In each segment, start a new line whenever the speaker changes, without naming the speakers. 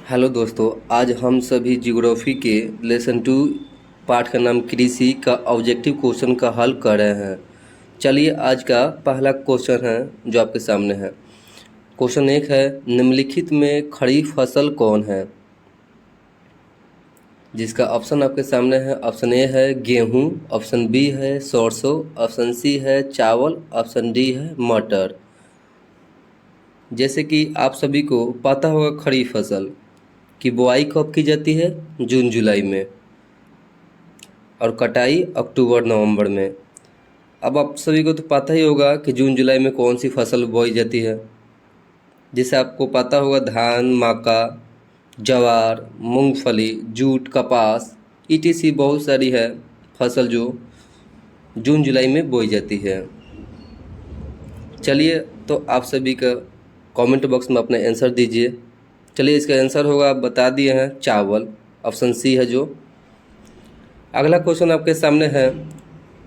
Hello दोस्तों, आज हम सभी ज्योग्राफी के लेसन 2 पाठ का नाम कृषि का ऑब्जेक्टिव क्वेश्चन का हल कर रहे हैं। चलिए आज का पहला क्वेश्चन है जो आपके सामने है। क्वेश्चन 1 है, निम्नलिखित में खरीफ फसल कौन है? जिसका ऑप्शन आपके सामने है। ऑप्शन ए है गेहूं, ऑप्शन बी है सरसों, ऑप्शन सी है चावल, ऑप्शन डी है मटर। जैसे कि आप सभी को पता होगा खरीफ फसल की बुआई कब की जाती है? जून जुलाई में, और कटाई अक्टूबर नवंबर में। अब आप सभी को तो पता ही होगा कि जून जुलाई में कौन सी फसल बोई जाती है। जैसे आपको पता होगा धान, मक्का, ज्वार, मूंगफली, जूट, कपास ईटीसी बहुत सारी है फसल जो जून जुलाई में बोई जाती है। चलिए तो आप सभी का कमेंट बॉक्स में अपना आंसर दीजिए। चलिए इसका आंसर होगा, आप बता दिए हैं, चावल। ऑप्शन सी है जो। अगला क्वेश्चन आपके सामने है।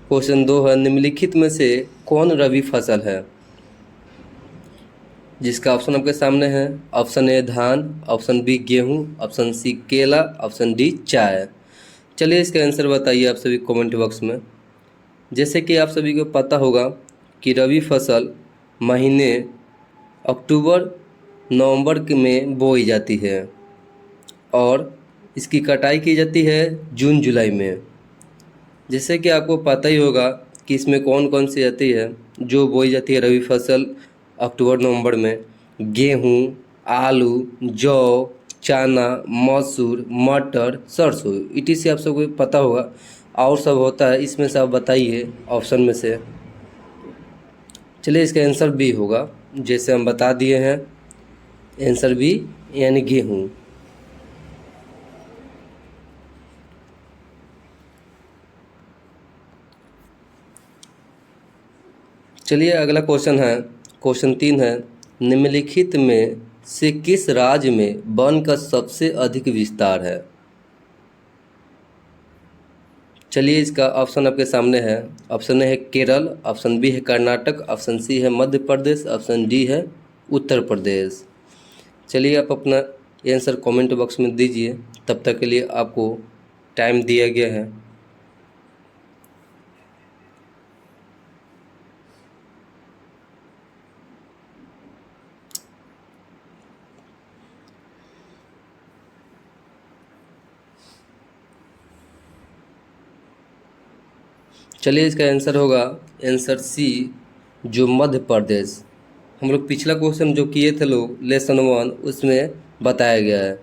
क्वेश्चन 2 है, निम्नलिखित में से कौन रबी फसल है? जिसका ऑप्शन आपके सामने है। ऑप्शन ए धान, ऑप्शन बी गेहूं, ऑप्शन सी केला, ऑप्शन डी चाय। चलिए इसका आंसर बताइए आप सभी कमेंट बॉक्स में। जैसे कि आप सभी को पता होगा कि रबी फसल महीने अक्टूबर नवंबर में बोई जाती है और इसकी कटाई की जाती है जून जुलाई में। जैसे कि आपको पता ही होगा कि इसमें कौन कौन सी आती है जो बोई जाती है रबी फसल अक्टूबर नवंबर में। गेहूं, आलू, जौ, चना, मसूर, मटर, सरसों ईटीसी आप सबको पता होगा। और सब होता है, इसमें से आप बताइए ऑप्शन में से। चलिए इसका आंसर बी होगा, जैसे हम बता दिए हैं, आंसर बी यानी गेहूं। चलिए अगला क्वेश्चन है। क्वेश्चन 3 है, निम्नलिखित में से किस राज्य में वन का सबसे अधिक विस्तार है? चलिए इसका ऑप्शन आपके सामने है। ऑप्शन ए है केरल, ऑप्शन बी है कर्नाटक, ऑप्शन सी है मध्य प्रदेश, ऑप्शन डी है उत्तर प्रदेश। चलिए आप अपना आंसर कमेंट बॉक्स में दीजिए। तब तक के लिए आपको टाइम दिया गया है। चलिए इसका आंसर होगा आंसर सी, जो मध्य प्रदेश। हम लोग पिछला क्वेश्चन जो किए थे लोग लेसन 1, उसमें बताया गया है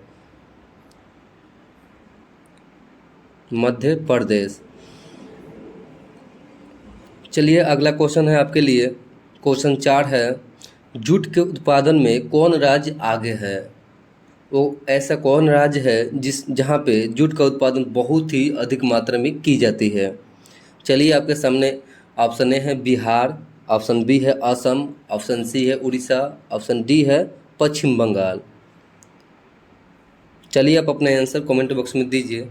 मध्य प्रदेश। चलिए अगला क्वेश्चन है आपके लिए। क्वेश्चन 4 है, जूट के उत्पादन में कौन राज्य आगे है? वो ऐसा कौन राज्य है जहाँ पे जूट का उत्पादन बहुत ही अधिक मात्रा में की जाती है? चलिए आपके सामने ऑप्शन ए है बिहार, ऑप्शन बी है असम, ऑप्शन सी है उड़ीसा, ऑप्शन डी है पश्चिम बंगाल। चलिए आप अपना आंसर कमेंट बॉक्स में दीजिए।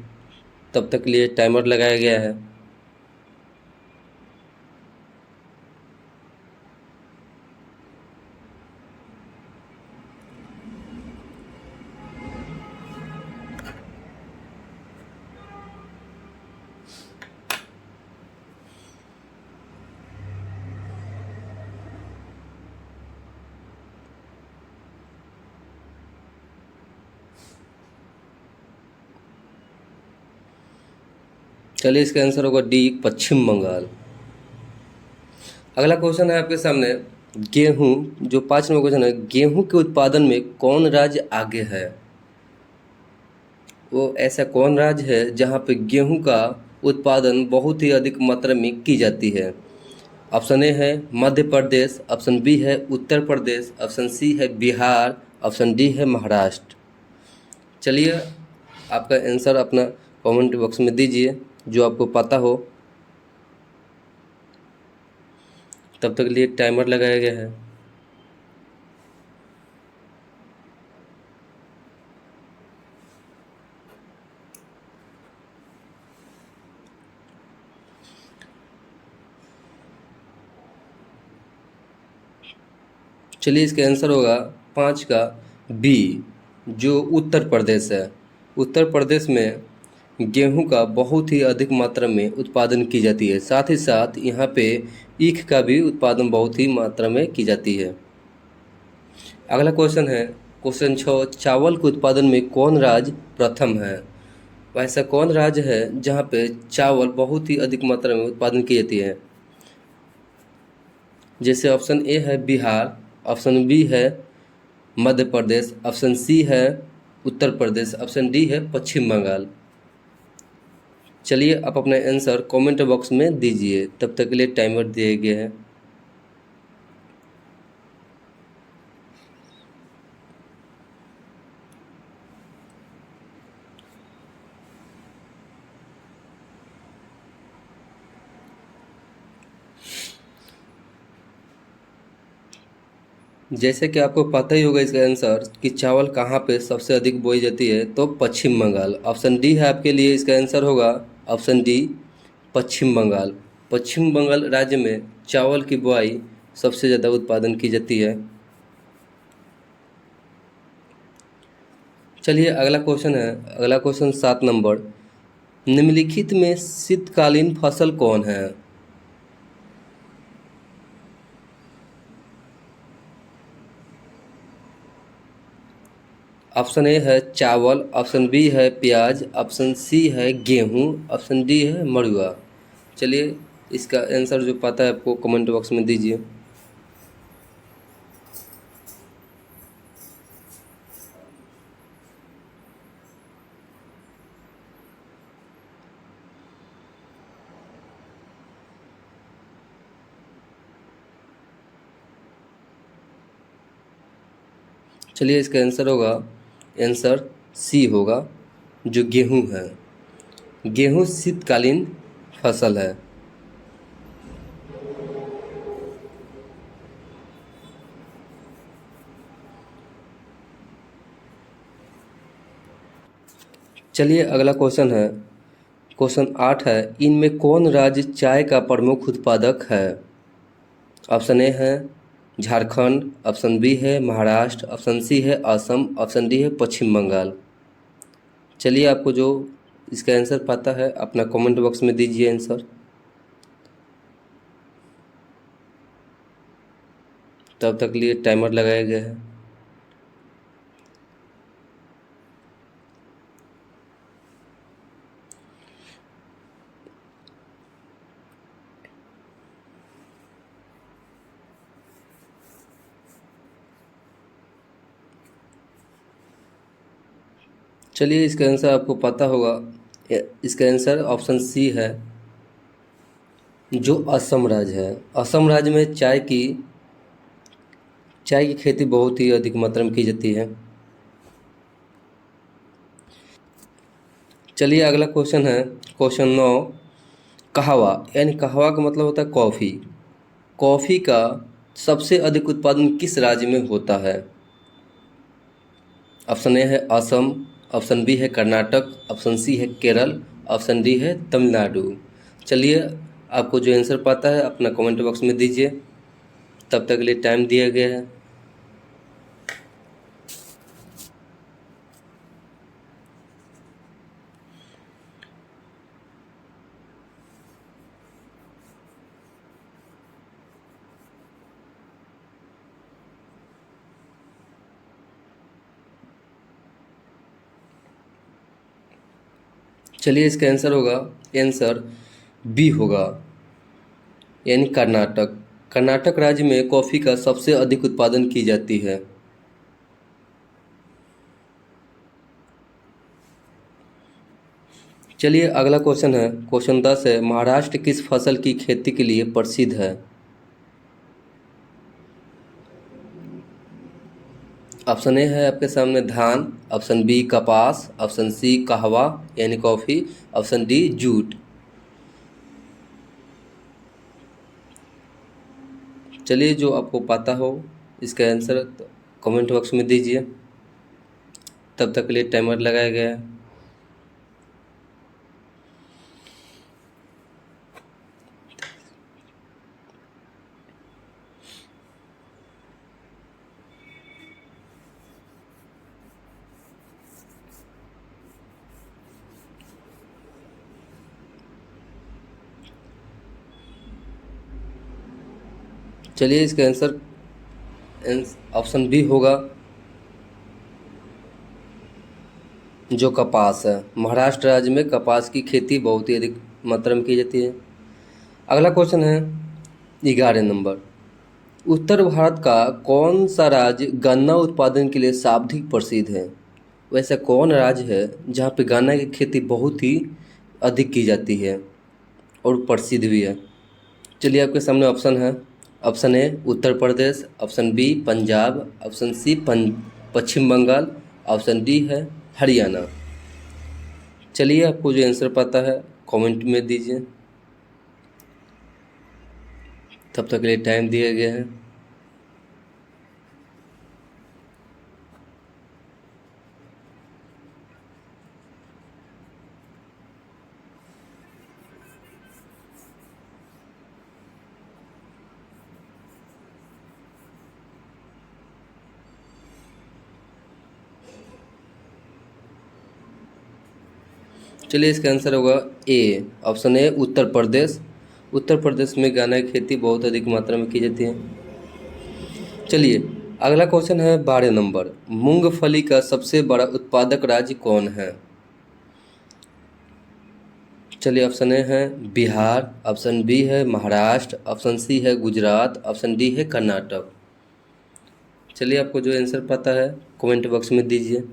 तब तक के लिए टाइमर लगाया गया है। चलिए इसका आंसर होगा डी, पश्चिम बंगाल। अगला क्वेश्चन है आपके सामने, गेहूं, जो 5 नंबर क्वेश्चन है, गेहूं के उत्पादन में कौन राज्य आगे है? वो ऐसा कौन राज्य है जहाँ पे गेहूं का उत्पादन बहुत ही अधिक मात्रा में की जाती है? ऑप्शन ए है मध्य प्रदेश, ऑप्शन बी है उत्तर प्रदेश, ऑप्शन सी है बिहार, ऑप्शन डी है महाराष्ट्र। चलिए आपका आंसर अपना कमेंट बॉक्स में दीजिए जो आपको पता हो। तब तक के लिए टाइमर लगाया गया है। चलिए इसका आंसर होगा 5 का बी, जो उत्तर प्रदेश है, उत्तर प्रदेश में गेहूं का बहुत ही अधिक मात्रा में उत्पादन की जाती है। साथ ही साथ यहाँ पे ईख का भी उत्पादन बहुत ही मात्रा में की जाती है। अगला क्वेश्चन है क्वेश्चन 6, चावल के उत्पादन में कौन राज्य प्रथम है? वैसा कौन राज्य है जहाँ पे चावल बहुत ही अधिक मात्रा में उत्पादन की जाती है? जैसे ऑप्शन ए है बिहार, ऑप्शन बी है मध्य प्रदेश, ऑप्शन सी है उत्तर प्रदेश, ऑप्शन डी है पश्चिम बंगाल। चलिए आप अपना आंसर कमेंट बॉक्स में दीजिए, तब तक के लिए टाइमर दिए गए हैं। जैसे कि आपको पता ही होगा इसका आंसर कि चावल कहाँ पे सबसे अधिक बोई जाती है, तो पश्चिम बंगाल। ऑप्शन डी है आपके लिए इसका आंसर होगा, ऑप्शन डी पश्चिम बंगाल। पश्चिम बंगाल राज्य में चावल की बुआई सबसे ज़्यादा उत्पादन की जाती है। चलिए अगला क्वेश्चन है, अगला क्वेश्चन 7 नंबर, निम्नलिखित में शीतकालीन फसल कौन है? ऑप्शन ए है चावल, ऑप्शन बी है प्याज, ऑप्शन सी है गेहूं, ऑप्शन डी है मड़ुआ। चलिए इसका आंसर जो पता है आपको कमेंट बॉक्स में दीजिए। चलिए इसका आंसर होगा, आंसर सी होगा, जो गेहूं है। गेहूं शीतकालीन फसल है। चलिए अगला क्वेश्चन है, क्वेश्चन 8 है, इनमें कौन राज्य चाय का प्रमुख उत्पादक है? ऑप्शन ए है झारखंड, ऑप्शन बी है महाराष्ट्र, ऑप्शन सी है असम, ऑप्शन डी है पश्चिम बंगाल। चलिए आपको जो इसका आंसर पता है अपना कमेंट बॉक्स में दीजिए आंसर, तब तक लिए टाइमर लगाया गया है। चलिए इसका आंसर आपको पता होगा, इसका आंसर ऑप्शन सी है, जो असम राज्य है। असम राज्य में चाय की खेती बहुत ही अधिक मात्रा में की जाती है। चलिए अगला क्वेश्चन है क्वेश्चन 9, कहवा, यानी कहवा का मतलब होता है कॉफ़ी। कॉफ़ी का सबसे अधिक उत्पादन किस राज्य में होता है? ऑप्शन ए है असम, ऑप्शन बी है कर्नाटक, ऑप्शन सी है केरल, ऑप्शन डी है तमिलनाडु। चलिए आपको जो आंसर पता है अपना कमेंट बॉक्स में दीजिए, तब तक के लिए टाइम दिया गया है। चलिए इसका आंसर होगा, आंसर बी होगा, यानी कर्नाटक। कर्नाटक राज्य में कॉफ़ी का सबसे अधिक उत्पादन की जाती है। चलिए अगला क्वेश्चन है क्वेश्चन 10 है, महाराष्ट्र किस फसल की खेती के लिए प्रसिद्ध है? ऑप्शन ए है आपके सामने धान, ऑप्शन बी कपास, ऑप्शन सी कहवा यानी कॉफ़ी, ऑप्शन डी जूट। चलिए जो आपको पता हो इसका आंसर कमेंट बॉक्स में दीजिए, तब तक के लिए टाइमर लगाया गया है। चलिए इसका आंसर ऑप्शन बी होगा जो कपास है। महाराष्ट्र राज्य में कपास की खेती बहुत ही अधिक मात्रा में की जाती है। अगला क्वेश्चन है 11 नंबर। उत्तर भारत का कौन सा राज्य गन्ना उत्पादन के लिए सर्वाधिक प्रसिद्ध है? वैसा कौन राज्य है जहाँ पे गन्ना की खेती बहुत ही अधिक की जाती है और प्रसिद्ध भी है? चलिए आपके सामने ऑप्शन है। Option A Uttar Pradesh, option B Punjab, option C Paschim Bengal, option D है हरियाणा। चलिए आपको जो आंसर पता है कमेंट में दीजिए। तब तक के लिए टाइम दिया गया है। चलिए इसका आंसर होगा ए। ऑप्शन ए उत्तर प्रदेश। उत्तर प्रदेश में गन्ना की खेती बहुत अधिक मात्रा में की जाती है। चलिए अगला क्वेश्चन है 12 नंबर। मूंगफली का सबसे बड़ा उत्पादक राज्य कौन है? चलिए ऑप्शन ए है बिहार, ऑप्शन बी है महाराष्ट्र, ऑप्शन सी है गुजरात, ऑप्शन डी है कर्नाटक। चलिए आपको जो आंसर पता है कमेंट बॉक्स में दीजिए।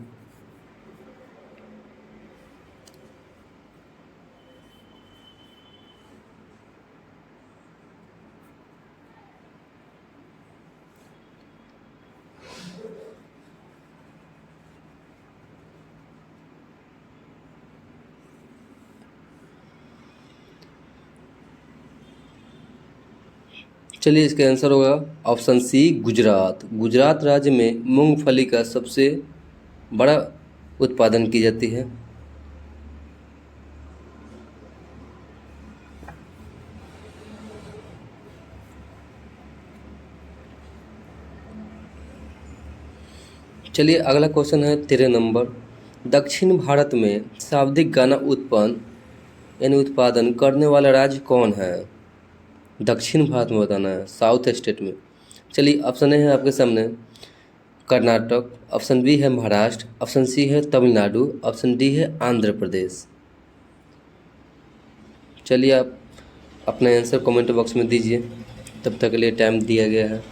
चलिए इसका आंसर होगा ऑप्शन सी गुजरात। गुजरात राज्य में मूंगफली का सबसे बड़ा उत्पादन की जाती है। चलिए अगला क्वेश्चन है 13 नंबर। दक्षिण भारत में सर्वाधिक गन्ना उत्पन्न यानी उत्पादन करने वाला राज्य कौन है? दक्षिण भारत में बताना है, साउथ स्टेट में। चलिए ऑप्शन ए है आपके सामने कर्नाटक, ऑप्शन बी है महाराष्ट्र, ऑप्शन सी है तमिलनाडु, ऑप्शन डी है आंध्र प्रदेश। चलिए आप अपना आंसर कमेंट बॉक्स में दीजिए। तब तक के लिए टाइम दिया गया है।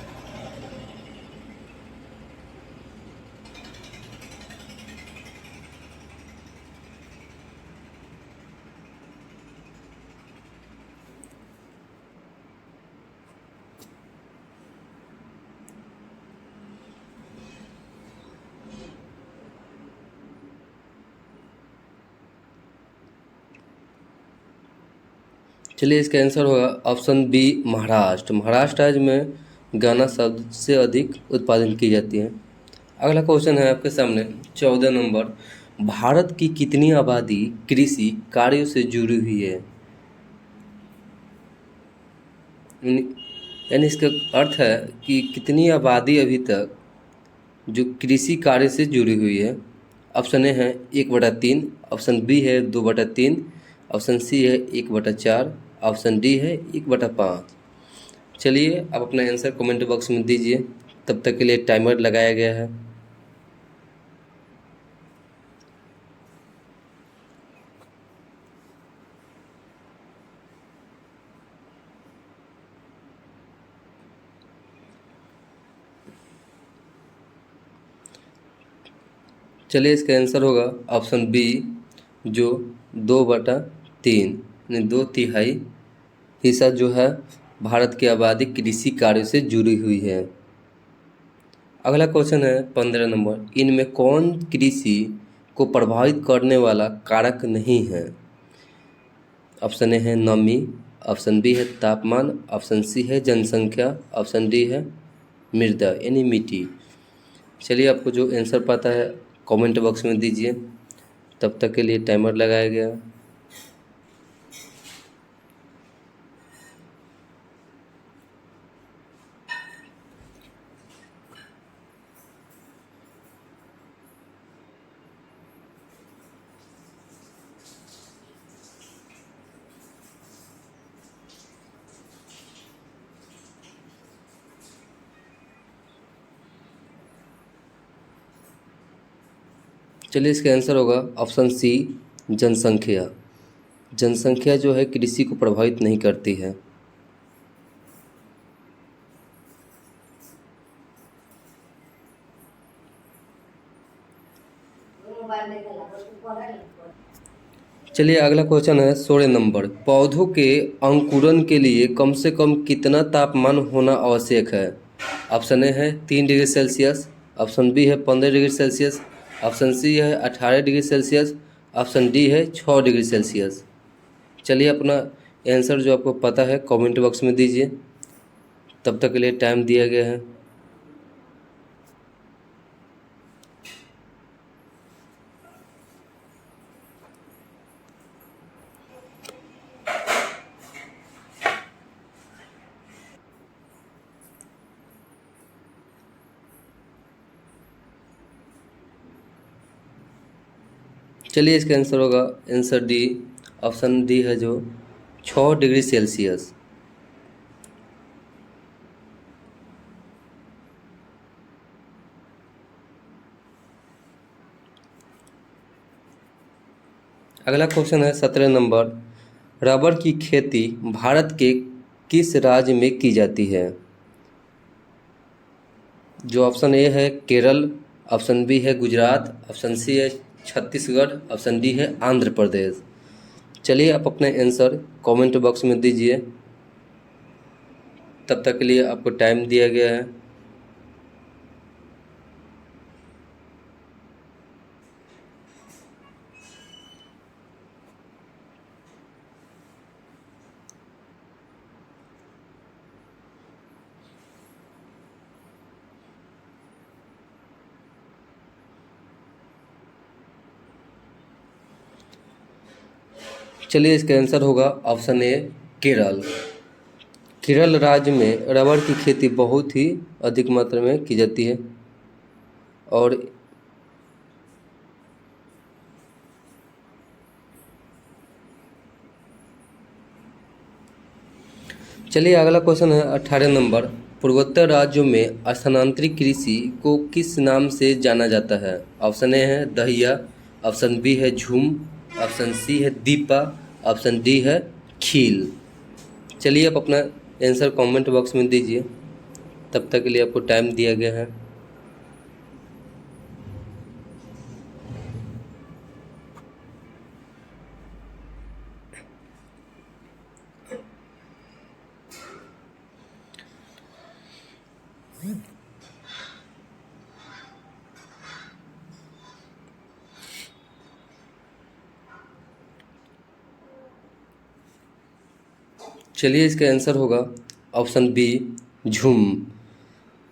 चलिए इसका आंसर होगा ऑप्शन बी महाराष्ट्र। महाराष्ट्र राज्य में गन्ना सबसे अधिक उत्पादन की जाती है। अगला क्वेश्चन है आपके सामने 14 नंबर। भारत की कितनी आबादी कृषि कार्यों से जुड़ी हुई है? यानी यानी इसका अर्थ है कि कितनी आबादी अभी तक जो कृषि कार्य से जुड़ी हुई है। ऑप्शन ए है 1/3, ऑप्शन बी है 2/3, ऑप्शन सी है 1/4, ऑप्शन डी है 1/5। चलिए आप अपना आंसर कमेंट बॉक्स में दीजिए। तब तक के लिए टाइमर लगाया गया है। चलिए इसका आंसर होगा ऑप्शन बी जो 2/3 यानी 2/3 हिस्सा जो है भारत की आबादी कृषि कार्य से जुड़ी हुई है। अगला क्वेश्चन है 15 नंबर। इनमें कौन कृषि को प्रभावित करने वाला कारक नहीं है? ऑप्शन ए है नमी, ऑप्शन बी है तापमान, ऑप्शन सी है जनसंख्या, ऑप्शन डी है मृदा यानी मिट्टी। चलिए आपको जो आंसर पता है कमेंट बॉक्स में दीजिए। तब तक के लिए टाइमर लगाया गया। चलिए इसका आंसर होगा ऑप्शन सी, जनसंख्या। जनसंख्या जो है कृषि को प्रभावित नहीं करती है। चलिए अगला क्वेश्चन है 16 नंबर। पौधों के अंकुरन के लिए कम से कम कितना तापमान होना आवश्यक है? ऑप्शन ए है 3 डिग्री सेल्सियस, ऑप्शन बी है 15 डिग्री सेल्सियस, ऑप्शन सी है 18 डिग्री सेल्सियस, ऑप्शन डी है 6 डिग्री सेल्सियस। चलिए अपना आंसर जो आपको पता है कमेंट बॉक्स में दीजिए। तब तक के लिए टाइम दिया गया है। चलिए इसका आंसर होगा आंसर डी, ऑप्शन डी है जो 6 डिग्री सेल्सियस। अगला क्वेश्चन है 17 नंबर। रबर की खेती भारत के किस राज्य में की जाती है? जो ऑप्शन ए है केरल, ऑप्शन बी है गुजरात, ऑप्शन सी है छत्तीसगढ़, ऑप्शन डी है आंध्र प्रदेश। चलिए आप अपने आंसर कमेंट बॉक्स में दीजिए। तब तक के लिए आपको टाइम दिया गया है। चलिए इसका आंसर होगा ऑप्शन ए केरल। केरल राज्य में रबर की खेती बहुत ही अधिक मात्रा में की जाती है। और चलिए अगला क्वेश्चन है 18 नंबर। पूर्वोत्तर राज्यों में स्थानांतरित कृषि को किस नाम से जाना जाता है? ऑप्शन ए है दहिया, ऑप्शन बी है झूम, ऑप्शन सी है दीपा, ऑप्शन डी है खील। चलिए आप अपना आंसर कमेंट बॉक्स में दीजिए। तब तक के लिए आपको टाइम दिया गया है। चलिए इसका आंसर होगा ऑप्शन बी, झूम।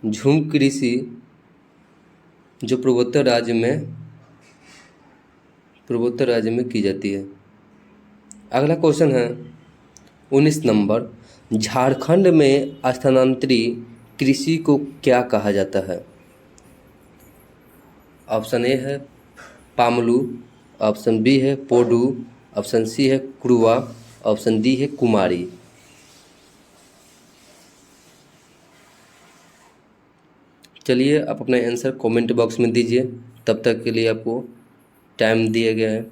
झूम कृषि जो पूर्वोत्तर राज्य में की जाती है। अगला क्वेश्चन है 19 नंबर। झारखंड में स्थानांतरित कृषि को क्या कहा जाता है? ऑप्शन ए है पामलू, ऑप्शन बी है पोडू, ऑप्शन सी है क्रुआ, ऑप्शन डी है कुमारी। चलिए आप अपना आंसर कमेंट बॉक्स में दीजिए। तब तक के लिए आपको टाइम दिया गया है।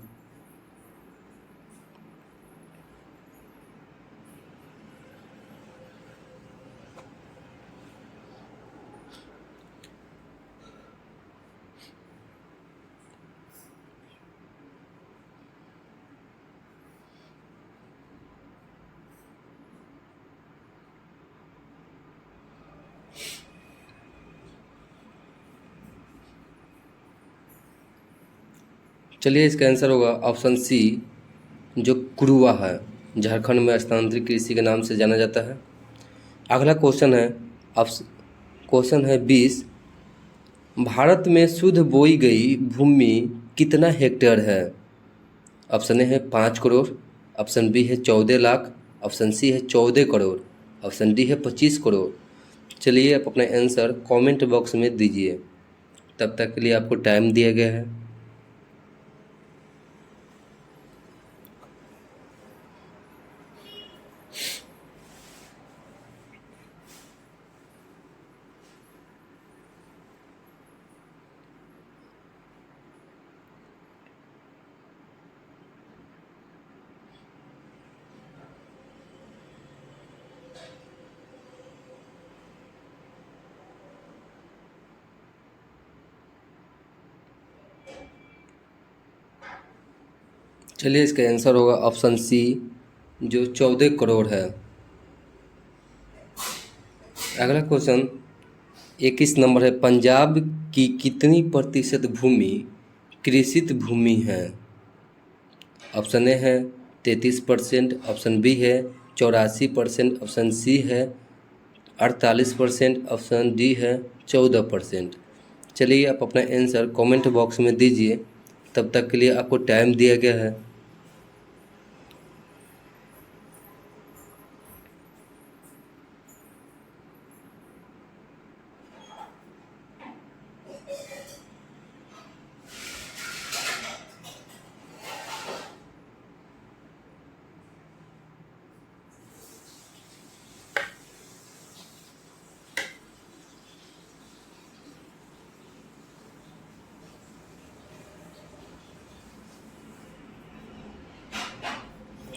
चलिए इसका आंसर होगा ऑप्शन सी, जो कुरुआ है। झारखंड में स्थानांतरित कृषि के नाम से जाना जाता है। अगला क्वेश्चन है क्वेश्चन है 20। भारत में शुद्ध बोई गई भूमि कितना हेक्टेयर है? ऑप्शन ए है 5 करोड़, ऑप्शन बी है 14 लाख, ऑप्शन सी है 14 करोड़, ऑप्शन डी है 25 करोड़। चलिए आप अपना आंसर कमेंट बॉक्स में दीजिए। तब तक के लिए आपको टाइम दिया गया है। चलिए इसका आंसर होगा ऑप्शन सी, जो 14 करोड़ है। अगला क्वेश्चन 21 नंबर है, पंजाब की कितनी प्रतिशत भूमि कृषित भूमि है? ऑप्शन ए है 33%, ऑप्शन बी है 84%, ऑप्शन सी है 48%, ऑप्शन डी है 14%। चलिए आप अपना आंसर कमेंट बॉक्स में दीजिए, तब तक के लिए आपको टाइम दिया गया है।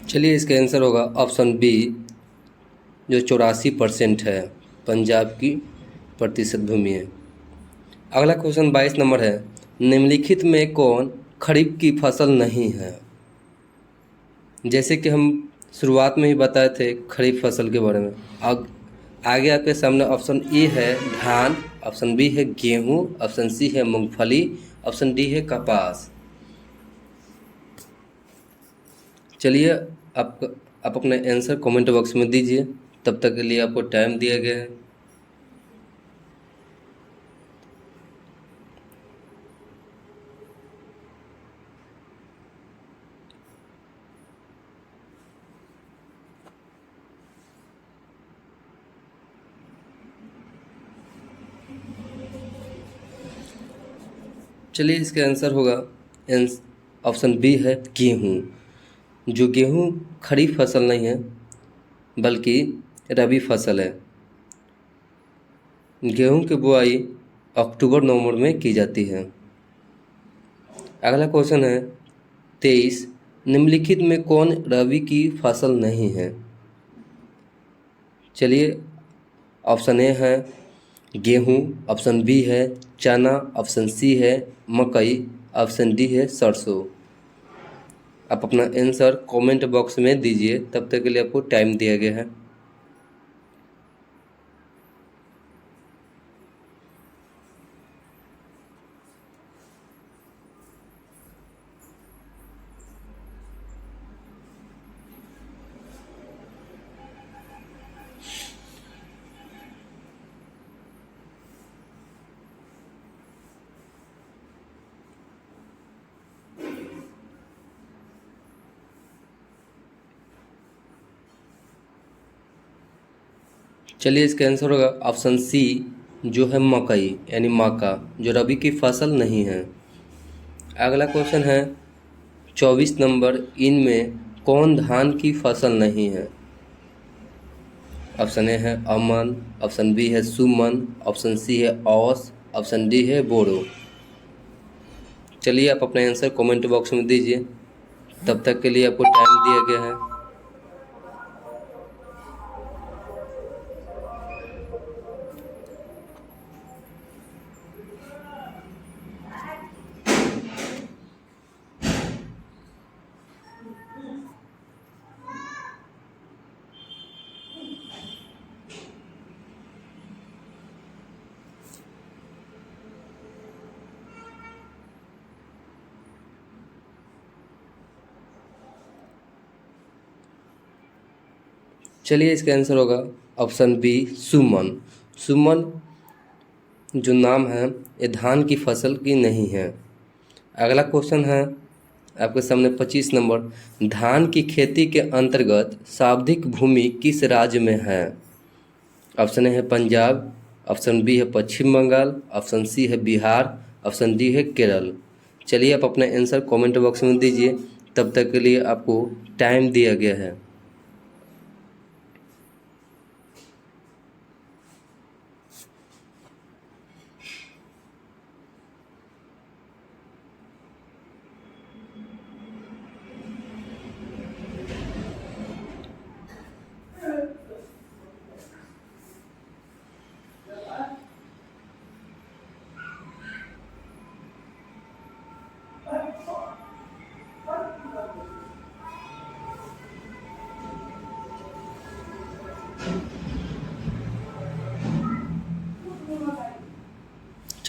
चलिए इसका आंसर होगा ऑप्शन बी, जो 84% है, पंजाब की प्रतिशत भूमि है। अगला क्वेश्चन 22 नंबर है, निम्नलिखित में कौन खरीफ की फसल नहीं है? जैसे कि हम शुरुआत में ही बताए थे खरीफ फसल के बारे में। अब आगे आपके सामने ऑप्शन ए है धान, ऑप्शन बी है गेहूं, ऑप्शन सी है मूंगफली, ऑप्शन डी है कपास। चलिए आप अपना आंसर कमेंट बॉक्स में दीजिए, तब तक के लिए आपको टाइम दिया गया है। चलिए इसका आंसर होगा ऑप्शन बी है गेहूं, जो गेहूं खरीफ फसल नहीं है बल्कि रबी फसल है। गेहूं की बुआई अक्टूबर नवंबर में की जाती है। अगला क्वेश्चन है 23, निम्नलिखित में कौन रबी की फसल नहीं है? चलिए ऑप्शन ए है गेहूं, ऑप्शन बी है चना, ऑप्शन सी है मकई, ऑप्शन डी है सरसों। आप अपना आंसर कमेंट बॉक्स में दीजिए, तब तक के लिए आपको टाइम दिया गया है। चलिए इसका आंसर होगा ऑप्शन सी, जो है मकई यानी मक्का, जो रबी की फसल नहीं है। अगला क्वेश्चन है 24 नंबर, इनमें कौन धान की फसल नहीं है? ऑप्शन ए है अमन, ऑप्शन बी है सुमन, ऑप्शन सी है औस, ऑप्शन डी है बोरो। चलिए आप अपना आंसर कमेंट बॉक्स में दीजिए, तब तक के लिए आपको टाइम दिया गया है। चलिए इसका आंसर होगा ऑप्शन बी सुमन। सुमन जो नाम है ये धान की फसल की नहीं है। अगला क्वेश्चन है आपके सामने 25 नंबर, धान की खेती के अंतर्गत शाब्दिक भूमि किस राज्य में है? ऑप्शन ए है पंजाब, ऑप्शन बी है पश्चिम बंगाल, ऑप्शन सी है बिहार, ऑप्शन डी है केरल। चलिए आप अपना आंसर कमेंट बॉक्स में दीजिए, तब तक के लिए आपको टाइम दिया गया है।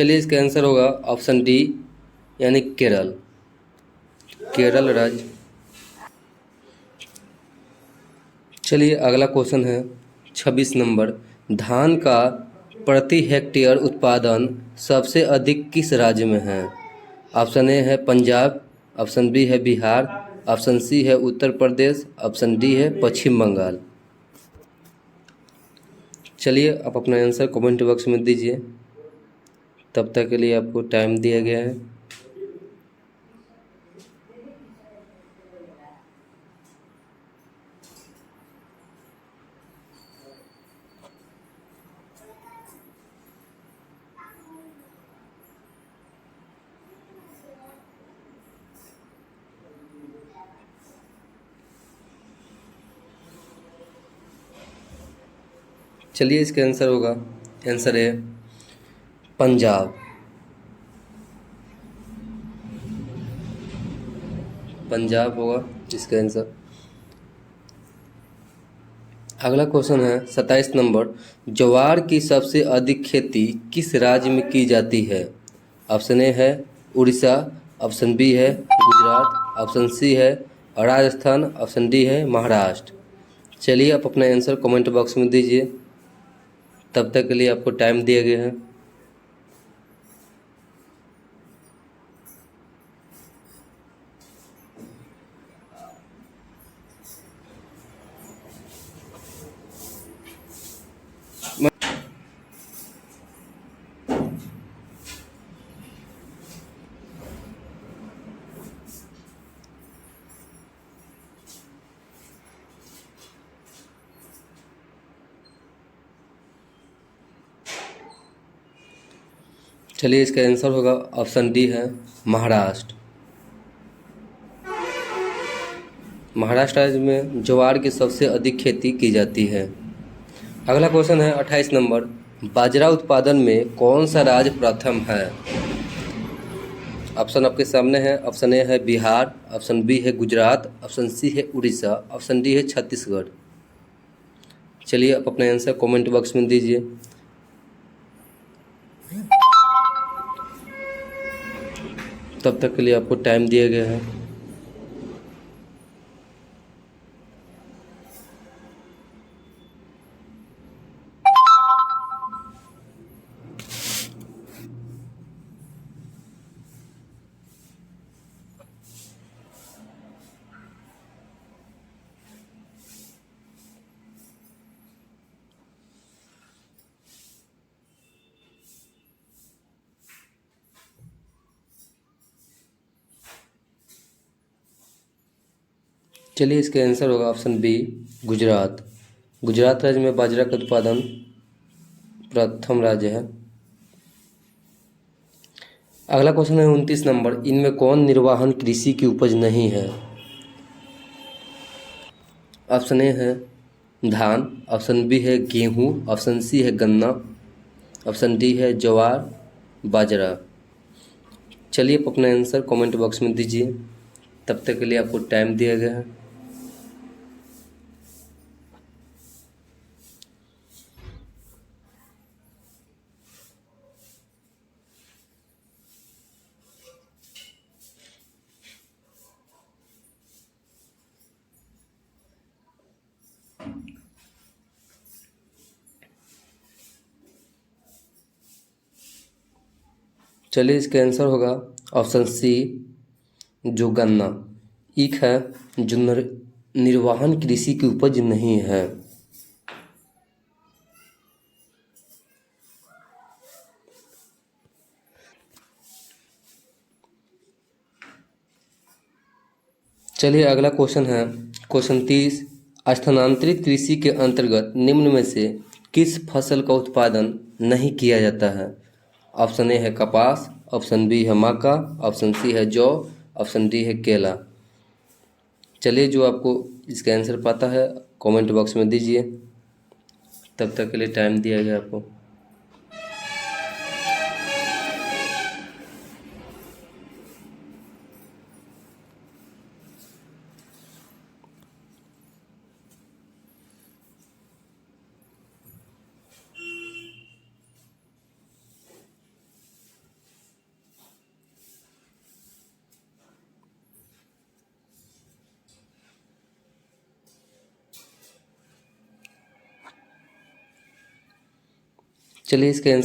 चलिए इसका आंसर होगा ऑप्शन डी यानी केरल, केरल राज्य। चलिए अगला क्वेश्चन है 26 नंबर, धान का प्रति हेक्टेयर उत्पादन सबसे अधिक किस राज्य में है? ऑप्शन ए है पंजाब, ऑप्शन बी है बिहार, ऑप्शन सी है उत्तर प्रदेश, ऑप्शन डी है पश्चिम बंगाल। चलिए आप अपना आंसर कमेंट बॉक्स में दीजिए, तब तक के लिए आपको टाइम दिया गया है। चलिए इसका आंसर होगा, आंसर है पंजाब, पंजाब होगा इसका आंसर। अगला क्वेश्चन है 27 नंबर, ज्वार की सबसे अधिक खेती किस राज्य में की जाती है? ऑप्शन ए है उड़ीसा, ऑप्शन बी है गुजरात, ऑप्शन सी है राजस्थान, ऑप्शन डी है महाराष्ट्र। चलिए आप अपना आंसर कमेंट बॉक्स में दीजिए, तब तक के लिए आपको टाइम दिया गया है। चलिए इसका आंसर होगा ऑप्शन डी है महाराष्ट्र, महाराष्ट्र राज्य में ज्वार की सबसे अधिक खेती की जाती है। अगला क्वेश्चन है 28 नंबर, बाजरा उत्पादन में कौन सा राज्य प्रथम है? ऑप्शन आपके सामने है, ऑप्शन ए है बिहार, ऑप्शन बी है गुजरात, ऑप्शन सी है उड़ीसा, ऑप्शन डी है छत्तीसगढ़। चलिए आप अपना आंसर कमेंट बॉक्स में दीजिए, तब तक के लिए आपको टाइम दिया गया है। चलिए इसका आंसर होगा ऑप्शन बी गुजरात, गुजरात राज्य में बाजरा का उत्पादन प्रथम राज्य है। अगला क्वेश्चन है 29 नंबर, इनमें कौन निर्वाहन कृषि की उपज नहीं है? ऑप्शन ए है धान, ऑप्शन बी है गेहूँ, ऑप्शन सी है गन्ना, ऑप्शन डी है ज्वार बाजरा। चलिए आप अपना आंसर कमेंट बॉक्स में दीजिए, तब तक के लिए आपको टाइम दिया गया है। चलिए इसका आंसर होगा ऑप्शन सी जो गन्ना, एक है जो निर्वाहन कृषि की उपज नहीं है। चलिए अगला क्वेश्चन है क्वेश्चन 30, स्थानांतरित कृषि के अंतर्गत निम्न में से किस फसल का उत्पादन नहीं किया जाता है? ऑप्शन ए है कपास, ऑप्शन बी है मक्का, ऑप्शन सी है जौ, ऑप्शन डी है केला। चलिए जो आपको इसका आंसर पता है कमेंट बॉक्स में दीजिए, तब तक के लिए टाइम दिया गया आपको। चलिए इसका आंसर